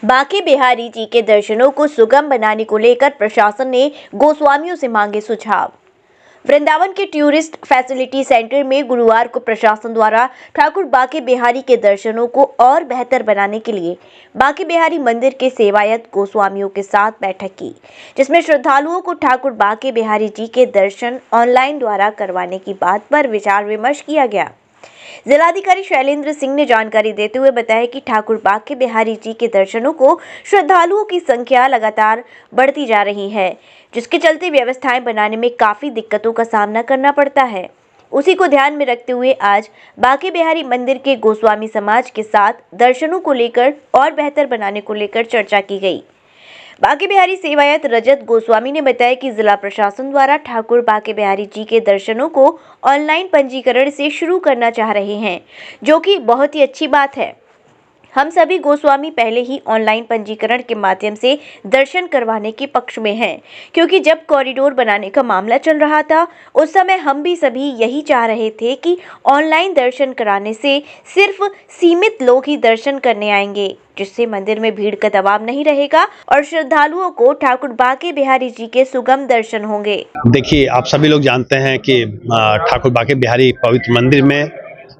बांके बिहारी जी के दर्शनों को सुगम बनाने को लेकर प्रशासन ने गोस्वामियों से मांगे सुझाव। वृंदावन के टूरिस्ट फैसिलिटी सेंटर में गुरुवार को प्रशासन द्वारा ठाकुर बांके बिहारी के दर्शनों को और बेहतर बनाने के लिए बांके बिहारी मंदिर के सेवायत गोस्वामियों के साथ बैठक की, जिसमें श्रद्धालुओं को ठाकुर बांके बिहारी जी के दर्शन ऑनलाइन द्वारा करवाने की बात पर विचार विमर्श किया गया। जिलाधिकारी शैलेंद्र सिंह ने जानकारी देते हुए बताया कि ठाकुर बांके बिहारी जी के दर्शनों को श्रद्धालुओं की संख्या लगातार बढ़ती जा रही है, जिसके चलते व्यवस्थाएं बनाने में काफी दिक्कतों का सामना करना पड़ता है। उसी को ध्यान में रखते हुए आज बांके बिहारी मंदिर के गोस्वामी समाज के साथ दर्शनों को लेकर और बेहतर बनाने को लेकर चर्चा की गई। बांके बिहारी सेवायत रजत गोस्वामी ने बताया कि जिला प्रशासन द्वारा ठाकुर बांके बिहारी जी के दर्शनों को ऑनलाइन पंजीकरण से शुरू करना चाह रहे हैं, जो कि बहुत ही अच्छी बात है। हम सभी गोस्वामी पहले ही ऑनलाइन पंजीकरण के माध्यम से दर्शन करवाने के पक्ष में हैं, क्योंकि जब कॉरिडोर बनाने का मामला चल रहा था उस समय हम भी सभी यही चाह रहे थे कि ऑनलाइन दर्शन कराने से सिर्फ सीमित लोग ही दर्शन करने आएंगे, जिससे मंदिर में भीड़ का दबाव नहीं रहेगा और श्रद्धालुओं को ठाकुर बांके बिहारी जी के सुगम दर्शन होंगे। देखिए, आप सभी लोग जानते हैं कि ठाकुर बांके बिहारी पवित्र मंदिर में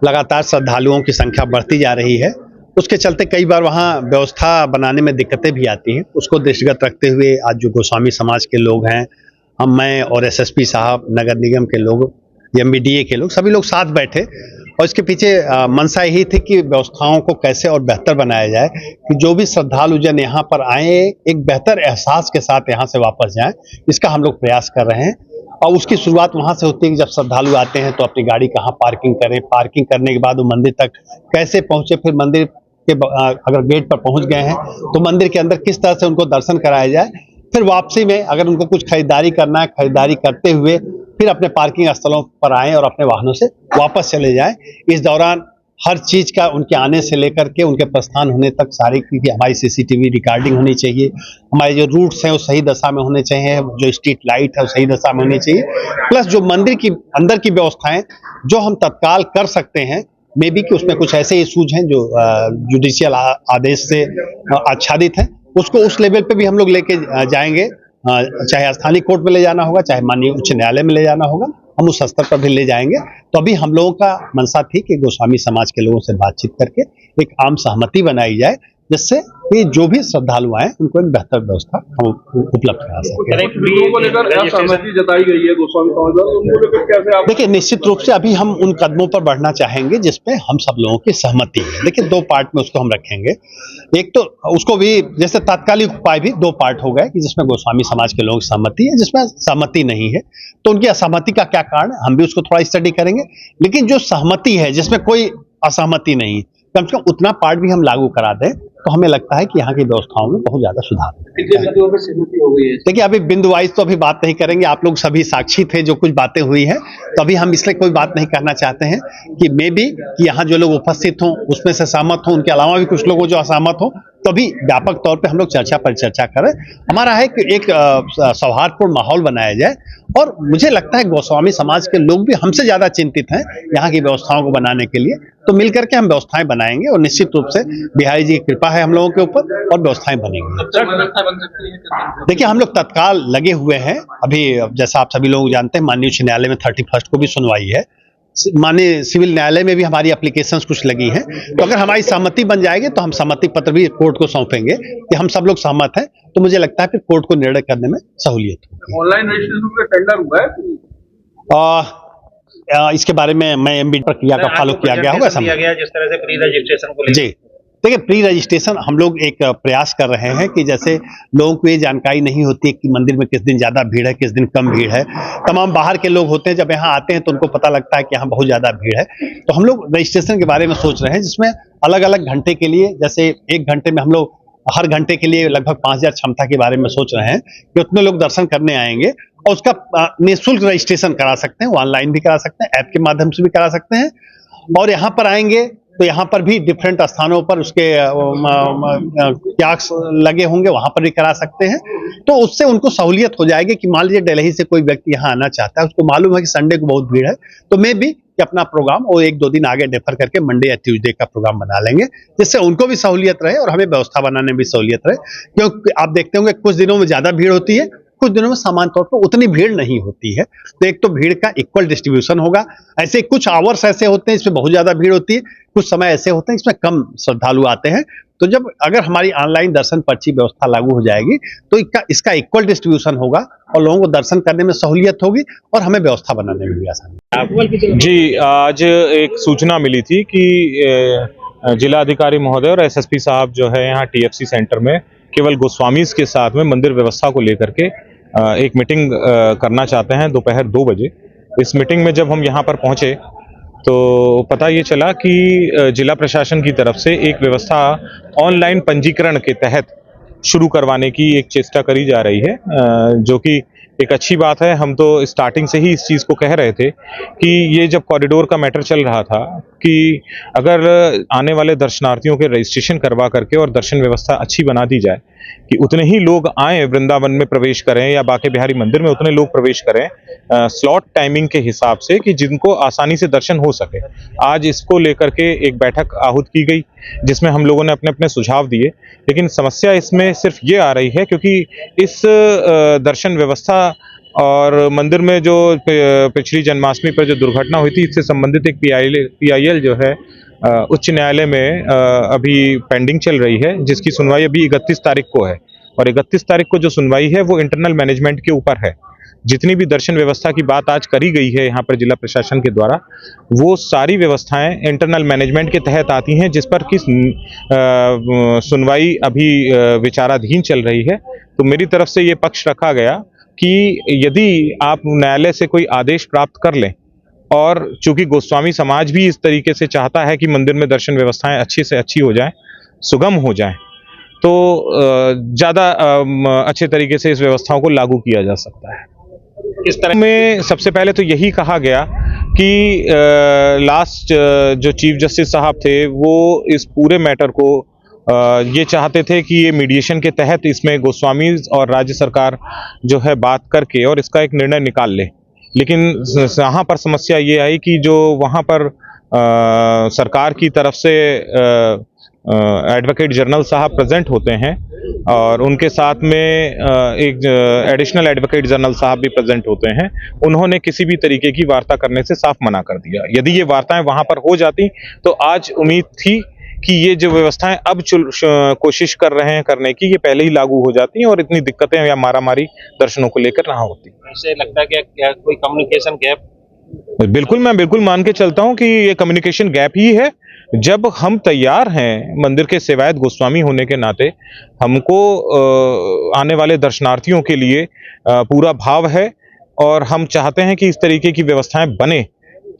लगातार श्रद्धालुओं की संख्या बढ़ती जा रही है। उसके चलते कई बार वहाँ व्यवस्था बनाने में दिक्कतें भी आती हैं। उसको दृष्टिगत रखते हुए आज जो गोस्वामी समाज के लोग हैं, मैं और एसएसपी साहब, नगर निगम के लोग, एमबीडीए के लोग, सभी लोग साथ बैठे और इसके पीछे मंशा यही थी कि व्यवस्थाओं को कैसे और बेहतर बनाया जाए कि जो भी श्रद्धालु जन यहाँ पर आए एक बेहतर एहसास के साथ यहाँ से वापस जाएं। इसका हम लोग प्रयास कर रहे हैं और उसकी शुरुआत वहाँ से होती है कि जब श्रद्धालु आते हैं तो अपनी गाड़ी कहाँ पार्किंग करें, पार्किंग करने के बाद वो मंदिर तक कैसे पहुँचे, फिर मंदिर के अगर गेट पर पहुँच गए हैं तो मंदिर के अंदर किस तरह से उनको दर्शन कराया जाए, फिर वापसी में अगर उनको कुछ खरीदारी करना है, खरीदारी करते हुए फिर अपने पार्किंग स्थलों पर आएं और अपने वाहनों से वापस चले जाएं। इस दौरान हर चीज का उनके आने से लेकर के उनके प्रस्थान होने तक सारी की हमारी सीसीटीवी रिकॉर्डिंग होनी चाहिए, हमारे जो रूट्स हैं वो सही दशा में होने चाहिए, जो स्ट्रीट लाइट है वो सही दशा में होनी चाहिए, प्लस जो मंदिर की अंदर की व्यवस्थाएं जो हम तत्काल कर सकते हैं, मे बी कि उसमें कुछ ऐसे इशूज हैं जो जुडिशियल आदेश से आच्छादित हैं, उसको उस लेवल पे भी हम लोग लेके जाएंगे। चाहे स्थानीय कोर्ट में ले जाना होगा, चाहे माननीय उच्च न्यायालय में ले जाना होगा, हम उस स्तर पर भी ले जाएंगे। तो अभी हम लोगों का मंशा थी कि गोस्वामी समाज के लोगों से बातचीत करके एक आम सहमति बनाई जाए, जिससे कि जो भी श्रद्धालु आए उनको एक बेहतर व्यवस्था हम उपलब्ध करा सकें। देखिए, निश्चित रूप से अभी हम उन कदमों पर बढ़ना चाहेंगे जिसपे हम सब लोगों की सहमति है। देखिए, दो पार्ट में उसको हम रखेंगे। एक तो उसको भी जैसे तात्कालिक उपाय भी दो पार्ट हो गए कि जिसमें गोस्वामी समाज के लोगों की सहमति है, जिसमें सहमति नहीं है तो उनकी असहमति का क्या कारण है, हम भी उसको थोड़ा स्टडी करेंगे। लेकिन जो सहमति है जिसमें कोई असहमति नहीं, कम से कम उतना पार्ट भी हम लागू करा दें तो हमें लगता है कि यहाँ की व्यवस्थाओं में बहुत ज्यादा सुधार है। देखिए, अभी बिंदु वाइज तो अभी बात नहीं करेंगे, आप लोग सभी साक्षी थे जो कुछ बातें हुई हैं, तो अभी हम इसलिए कोई बात नहीं करना चाहते हैं कि मे बी कि यहाँ जो लोग उपस्थित हों उसमें से सहमत हों, उनके अलावा भी कुछ लोग जो असहमत हों, तो अभी व्यापक तौर पे हम लोग चर्चा पर चर्चा करें। हमारा है कि एक सौहार्दपूर्ण माहौल बनाया जाए और मुझे लगता है गोस्वामी समाज के लोग भी हमसे ज्यादा चिंतित हैं यहाँ की व्यवस्थाओं को बनाने के लिए, तो मिलकर के हम व्यवस्थाएं बनाएंगे और निश्चित रूप से बिहारी जी की कृपा है हम लोगों के ऊपर और व्यवस्थाएं बनेंगी। देखिए, हम लोग तत्काल लगे हुए हैं। अभी जैसा आप सभी लोग जानते हैं, माननीय उच्च न्यायालय में 31 को भी सुनवाई है, माननीय सिविल न्यायालय में भी हमारी एप्लीकेशंस कुछ लगी हैं, तो अगर हमारी सहमति बन जाएगी तो हम सहमति पत्र भी कोर्ट को सौंपेंगे कि हम सब लोग सहमत हैं, तो मुझे लगता है फिर कोर्ट को निर्णय करने में सहूलियत होगी। ऑनलाइन रजिस्ट्रेशन का टेंडर हुआ है? इसके बारे में मैं एमबीडी प्रक्रिया का फॉलो किया गया होगा, जिस तरह से प्री रजिस्ट्रेशन को जी। देखिए, प्री रजिस्ट्रेशन हम लोग एक प्रयास कर रहे हैं कि जैसे लोगों को ये जानकारी नहीं होती है कि मंदिर में किस दिन ज्यादा भीड़ है, किस दिन कम भीड़ है। तमाम बाहर के लोग होते हैं, जब यहाँ आते हैं तो उनको पता लगता है कि यहाँ बहुत ज्यादा भीड़ है, तो हम लोग रजिस्ट्रेशन के बारे में सोच रहे हैं, जिसमें अलग अलग घंटे के लिए, जैसे 1 घंटे में हम लोग हर घंटे के लिए लगभग 5000 क्षमता के बारे में सोच रहे हैं कि उतने लोग दर्शन करने आएंगे और उसका निःशुल्क रजिस्ट्रेशन करा सकते हैं, ऑनलाइन भी करा सकते हैं, ऐप के माध्यम से भी करा सकते हैं, और यहाँ पर आएंगे तो यहाँ पर भी डिफरेंट स्थानों पर उसके कियाक्स लगे होंगे, वहां पर भी करा सकते हैं। तो उससे उनको सहूलियत हो जाएगी कि मान लीजिए दिल्ली से कोई व्यक्ति यहाँ आना चाहता है, उसको मालूम है कि संडे को बहुत भीड़ है, तो मे भी कि अपना प्रोग्राम वो 1-2 दिन आगे डेफर करके मंडे या ट्यूसडे का प्रोग्राम बना लेंगे, जिससे उनको भी सहूलियत रहे और हमें व्यवस्था बनाने में भी सहूलियत रहे। क्योंकि आप देखते होंगे कुछ दिनों में ज्यादा भीड़ होती है, कुछ दिनों में सामान्य तौर पर उतनी भीड़ नहीं होती है। तो एक तो भीड़ का इक्वल डिस्ट्रीब्यूशन होगा। ऐसे कुछ आवर्स ऐसे होते हैं इसमें बहुत ज्यादा भीड़ होती है, कुछ समय ऐसे होते हैं इसमें कम श्रद्धालु आते हैं। तो जब अगर हमारी ऑनलाइन दर्शन पर्ची व्यवस्था लागू हो जाएगी तो इसका इक्वल डिस्ट्रीब्यूशन होगा और लोगों को दर्शन करने में सहूलियत होगी और हमें व्यवस्था बनाने में भी आसानी। जी, आज एक सूचना मिली थी कि जिला अधिकारी महोदय और एसएसपी साहब जो है यहाँ टीएफसी सेंटर में केवल गोस्वामीज के साथ में मंदिर व्यवस्था को लेकर के एक मीटिंग करना चाहते हैं दोपहर 2 बजे। इस मीटिंग में जब हम यहाँ पर पहुँचे तो पता ये चला कि जिला प्रशासन की तरफ से एक व्यवस्था ऑनलाइन पंजीकरण के तहत शुरू करवाने की एक चेष्टा करी जा रही है, जो कि एक अच्छी बात है। हम तो स्टार्टिंग से ही इस चीज़ को कह रहे थे कि ये जब कॉरिडोर का मैटर चल रहा था कि अगर आने वाले दर्शनार्थियों के रजिस्ट्रेशन करवा करके और दर्शन व्यवस्था अच्छी बना दी जाए कि उतने ही लोग आए वृंदावन में प्रवेश करें या बांके बिहारी मंदिर में उतने लोग प्रवेश करें स्लॉट टाइमिंग के हिसाब से कि जिनको आसानी से दर्शन हो सके। आज इसको लेकर के एक बैठक आहूत की गई जिसमें हम लोगों ने अपने अपने सुझाव दिए, लेकिन समस्या इसमें सिर्फ ये आ रही है क्योंकि इस दर्शन व्यवस्था और मंदिर में जो पिछली जन्माष्टमी पर जो दुर्घटना हुई थी इससे संबंधित एक PIL जो है उच्च न्यायालय में अभी पेंडिंग चल रही है, जिसकी सुनवाई अभी 31 तारीख को है और 31 तारीख को जो सुनवाई है वो इंटरनल मैनेजमेंट के ऊपर है। जितनी भी दर्शन व्यवस्था की बात आज करी गई है यहाँ पर जिला प्रशासन के द्वारा, वो सारी व्यवस्थाएं इंटरनल मैनेजमेंट के तहत आती हैं, जिस पर की सुनवाई अभी विचाराधीन चल रही है। तो मेरी तरफ से ये पक्ष रखा गया कि यदि आप न्यायालय से कोई आदेश प्राप्त कर लें और चूंकि गोस्वामी समाज भी इस तरीके से चाहता है कि मंदिर में दर्शन व्यवस्थाएं अच्छी से अच्छी हो जाएं, सुगम हो जाएं, तो ज़्यादा अच्छे तरीके से इस व्यवस्थाओं को लागू किया जा सकता है। इस तरह में सबसे पहले तो यही कहा गया कि लास्ट जो चीफ जस्टिस साहब थे वो इस पूरे मैटर को ये चाहते थे कि ये मीडिएशन के तहत इसमें गोस्वामी और राज्य सरकार जो है बात करके और इसका एक निर्णय निकाल ले। लेकिन यहाँ पर समस्या ये आई कि जो वहाँ पर सरकार की तरफ से एडवोकेट जनरल साहब प्रेजेंट होते हैं और उनके साथ में एक एडिशनल एडवोकेट जनरल साहब भी प्रेजेंट होते हैं, उन्होंने किसी भी तरीके की वार्ता करने से साफ मना कर दिया। यदि ये वार्ताएं वहाँ पर हो जाती तो आज उम्मीद थी कि ये जो व्यवस्थाएं अब कोशिश कर रहे हैं करने की, ये पहले ही लागू हो जाती और इतनी दिक्कतें या मारामारी दर्शनों को लेकर ना होती। ऐसे लगता है कि क्या कोई कम्युनिकेशन गैप? बिल्कुल, मैं बिल्कुल मान के चलता हूं कि ये कम्युनिकेशन गैप ही है। जब हम तैयार हैं मंदिर के सेवायत गोस्वामी होने के नाते, हमको आने वाले दर्शनार्थियों के लिए पूरा भाव है और हम चाहते हैं कि इस तरीके की व्यवस्थाएं बने,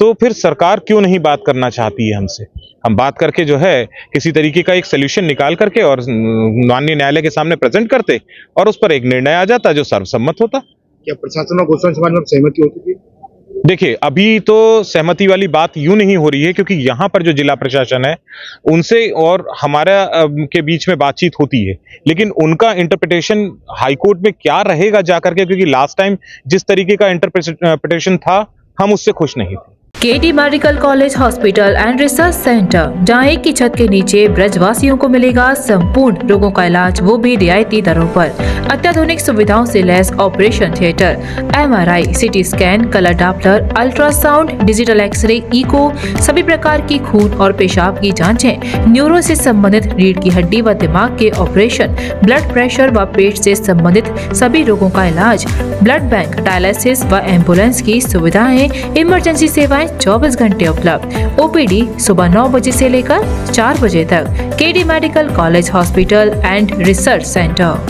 तो फिर सरकार क्यों नहीं बात करना चाहती है हमसे। हम बात करके जो है किसी तरीके का एक सोल्यूशन निकाल करके और माननीय न्यायालय के सामने प्रेजेंट करते और उस पर एक निर्णय आ जाता जो सर्वसम्मत होता। क्या प्रशासन और गोस्वामी समाज में सहमति होती थी? देखिए, अभी तो सहमति वाली बात यूं नहीं हो रही है क्योंकि यहाँ पर जो जिला प्रशासन है उनसे और हमारा के बीच में बातचीत होती है, लेकिन उनका इंटरप्रिटेशन हाईकोर्ट में क्या रहेगा जाकर के, क्योंकि लास्ट टाइम जिस तरीके का इंटरप्रिटेशन था हम उससे खुश नहीं थे। KD medical college hospital and research centre, जहां एक की छत के नीचे ब्रजवासियों को मिलेगा संपूर्ण रोगों का इलाज, वो भी रियायती दरों पर। अत्याधुनिक सुविधाओं से लैस operation theatre, MRI, CT scan, colour Doppler, ultrasound, digital x ray, echo, सभी प्रकार की खून और पेशाब की जांचें, न्यूरो से संबंधित रीढ़ की हड्डी व दिमाग के ऑपरेशन, ब्लड प्रेशर व पेट से संबंधित सभी रोगों का इलाज, ब्लड बैंक, डायलिसिस व एम्बुलेंस की सुविधाएं, इमरजेंसी सेवाएं 24 घंटे उपलब्ध। OPD सुबह 9 बजे से लेकर 4 बजे तक। KD medical college hospital and research centre.